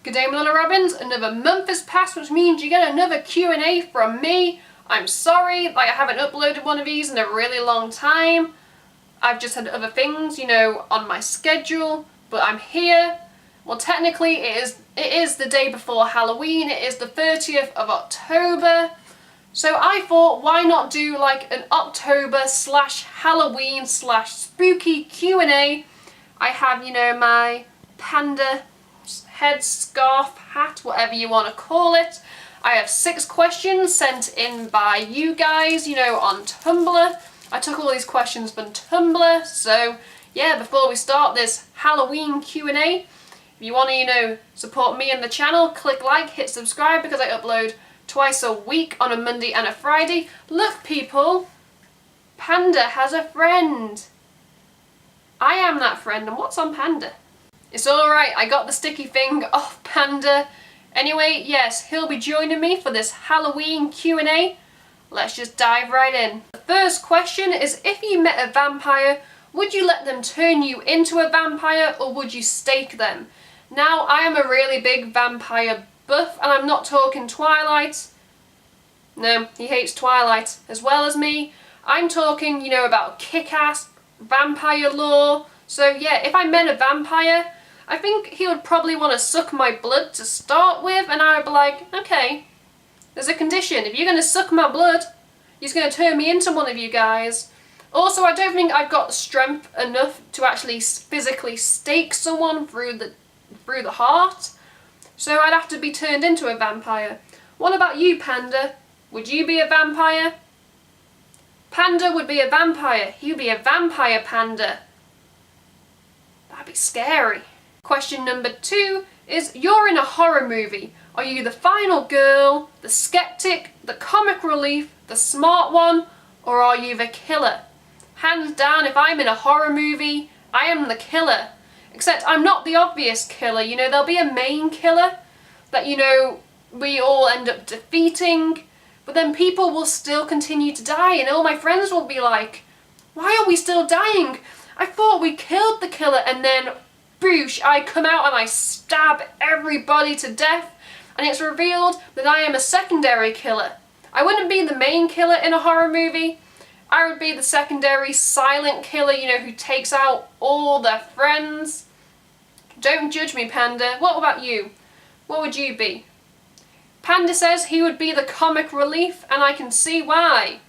Good day, my little Robins. Another month has passed, which means you get another Q&A from me. I'm sorry, I haven't uploaded one of these in a really long time. I've just had other things, on my schedule, but I'm here. Well, technically it is the day before Halloween. It is the 30th of October. So I thought, why not do like an October/Halloween/spooky Q&A. I have, my Panda head, scarf, hat, whatever you want to call it. I have 6 questions sent in by you guys, on Tumblr. I took all these questions from Tumblr, so yeah, before we start this Halloween Q&A, if you want to, support me and the channel, click like, hit subscribe, because I upload twice a week on a Monday and a Friday. Look, people, Panda has a friend. I am that friend, and what's on Panda? It's alright, I got the sticky thing off Panda. Anyway, yes, he'll be joining me for this Halloween Q&A. Let's just dive right in. The first question is, if you met a vampire, would you let them turn you into a vampire or would you stake them? Now, I am a really big vampire buff, and I'm not talking Twilight. No, he hates Twilight as well as me. I'm talking, about kick-ass vampire lore. So yeah, if I met a vampire, I think he would probably want to suck my blood to start with, and I would be like, okay, there's a condition. If you're going to suck my blood, he's going to turn me into one of you guys. Also, I don't think I've got strength enough to actually physically stake someone through the heart, so I'd have to be turned into a vampire. What about you, Panda? Would you be a vampire? Panda would be a vampire. He'd be a vampire panda. That'd be scary. Question number 2 is, you're in a horror movie. Are you the final girl, the skeptic, the comic relief, the smart one, or are you the killer? Hands down, if I'm in a horror movie, I am the killer. Except I'm not the obvious killer, there'll be a main killer that, we all end up defeating, but then people will still continue to die, and all my friends will be like, why are we still dying? I thought we killed the killer, and then boosh, I come out and I stab everybody to death, and it's revealed that I am a secondary killer. I wouldn't be the main killer in a horror movie. I would be the secondary silent killer, who takes out all their friends. Don't judge me, Panda. What about you? What would you be? Panda says he would be the comic relief, and I can see why.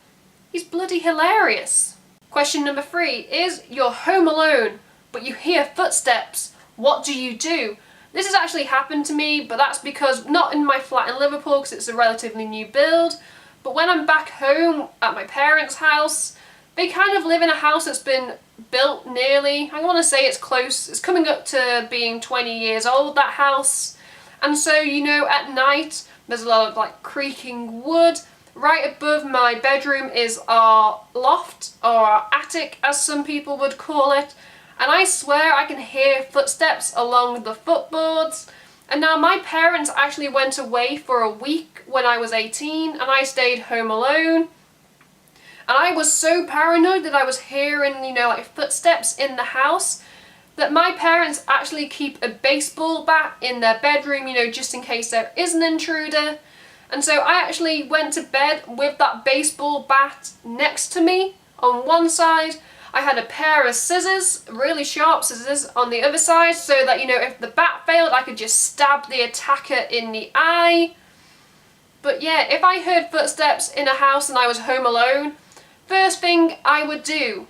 He's bloody hilarious. Question number 3 is, you're home alone, but you hear footsteps. What do you do? This has actually happened to me, but that's because, not in my flat in Liverpool because it's a relatively new build, but when I'm back home at my parents' house, they kind of live in a house that's been built nearly, I want to say it's coming up to being 20 years old, that house. And so, at night, there's a lot of creaking wood. Right above my bedroom is our loft, or our attic as some people would call it. And I swear I can hear footsteps along the footboards. And now my parents actually went away for a week when I was 18, and I stayed home alone. And I was so paranoid that I was hearing, footsteps in the house, that my parents actually keep a baseball bat in their bedroom, just in case there is an intruder. And so I actually went to bed with that baseball bat next to me on one side. I had a pair of scissors, really sharp scissors, on the other side, so that, if the bat failed, I could just stab the attacker in the eye. But yeah, if I heard footsteps in a house and I was home alone, first thing I would do,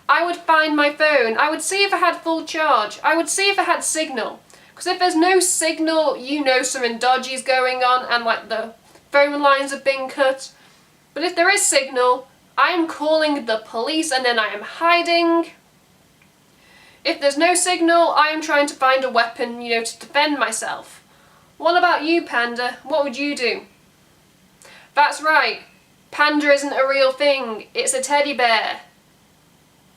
I would find my phone. I would see if I had full charge. I would see if I had signal. Because if there's no signal, something dodgy's going on, and the phone lines have been cut. But if there is signal, I am calling the police, and then I am hiding. If there's no signal, I am trying to find a weapon, to defend myself. What about you, Panda? What would you do? That's right. Panda isn't a real thing. It's a teddy bear.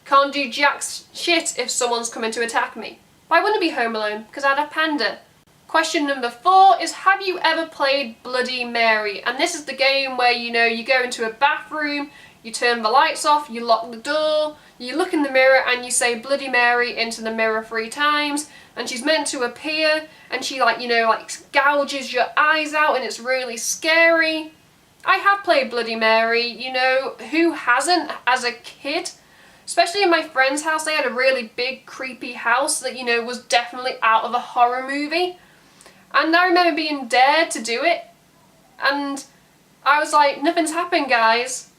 Can't do jack shit if someone's coming to attack me. But I wouldn't be home alone, because I'd have Panda. Question number 4 is, have you ever played Bloody Mary? And this is the game where, you go into a bathroom, you turn the lights off, you lock the door, you look in the mirror and you say Bloody Mary into the mirror 3 times. and she's meant to appear, and she like, you know, like gouges your eyes out, and it's really scary. I have played Bloody Mary, you know, who hasn't as a kid? Especially in my friend's house, they had a really big creepy house that, you know, was definitely out of a horror movie. And I remember being dared to do it, and I was like, nothing's happened, guys.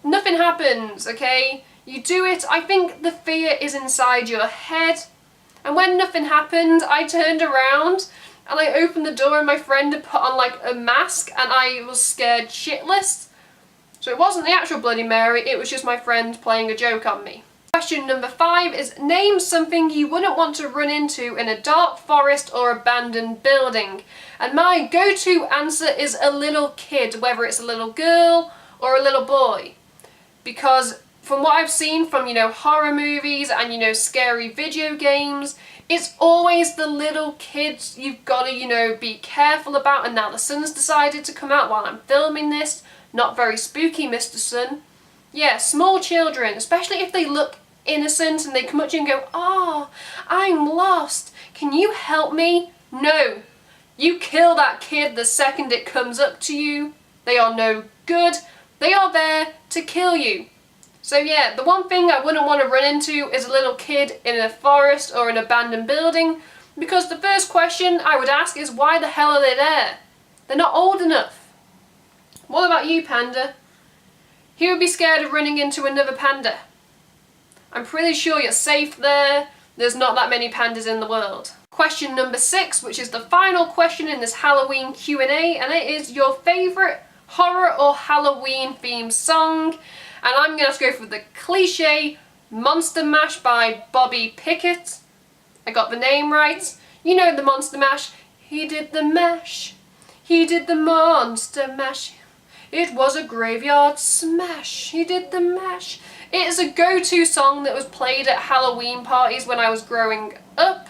Nothing happens, okay? You do it, I think the fear is inside your head. And when nothing happened, I turned around and I opened the door and my friend had put on like a mask and I was scared shitless. So it wasn't the actual Bloody Mary, it was just my friend playing a joke on me. Question number 5 is, name something you wouldn't want to run into in a dark forest or abandoned building. And my go-to answer is a little kid, whether it's a little girl or a little boy. Because from what I've seen from, you know, horror movies and, you know, scary video games, it's always the little kids you've got to, you know, be careful about. And now the sun's decided to come out while I'm filming this. Not very spooky, Mr. Sun. Yeah, small children, especially if they look innocent and they come up to you and go, "Oh, I'm lost. Can you help me?" No. You kill that kid the second it comes up to you. They are no good. They are there to kill you. So yeah, the one thing I wouldn't want to run into is a little kid in a forest or an abandoned building, because the first question I would ask is, why the hell are they there? They're not old enough. What about you, Panda? Who would be scared of running into another panda? I'm pretty sure you're safe there. There's not that many pandas in the world. Question number 6, which is the final question in this Halloween Q&A, and it is your favourite horror or Halloween themed song. And I'm going to have to go for the cliche Monster Mash by Bobby Pickett. I got the name right. You know the Monster Mash. He did the mash. He did the Monster Mash. It was a graveyard smash. He did the mash. It is a go-to song that was played at Halloween parties when I was growing up.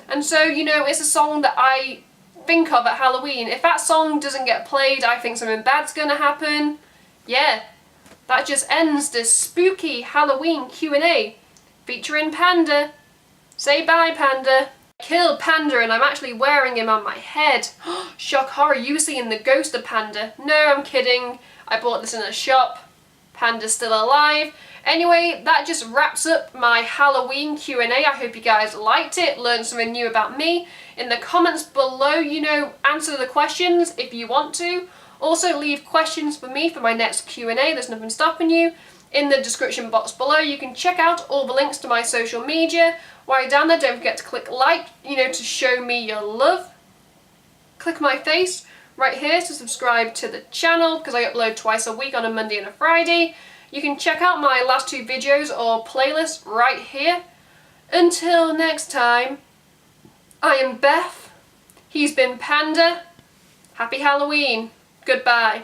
And so, you know, it's a song that I think of at Halloween. If that song doesn't get played, I think something bad's gonna happen. Yeah, that just ends this spooky Halloween Q&A featuring Panda. Say bye, Panda. I killed Panda and I'm actually wearing him on my head. Shock horror, you were seeing the ghost of Panda. No, I'm kidding. I bought this in a shop. Panda's still alive. Anyway, that just wraps up my Halloween Q&A. I hope you guys liked it, learned something new about me. In the comments below, you know, answer the questions if you want to. Also leave questions for me for my next Q&A, there's nothing stopping you. In the description box below you can check out all the links to my social media. While you're down there, don't forget to click like, you know, to show me your love. Click my face right here to subscribe to the channel, because I upload twice a week on a Monday and a Friday. You can check out my last 2 videos or playlists right here. Until next time, I am Beth. He's been Panda. Happy Halloween. Goodbye.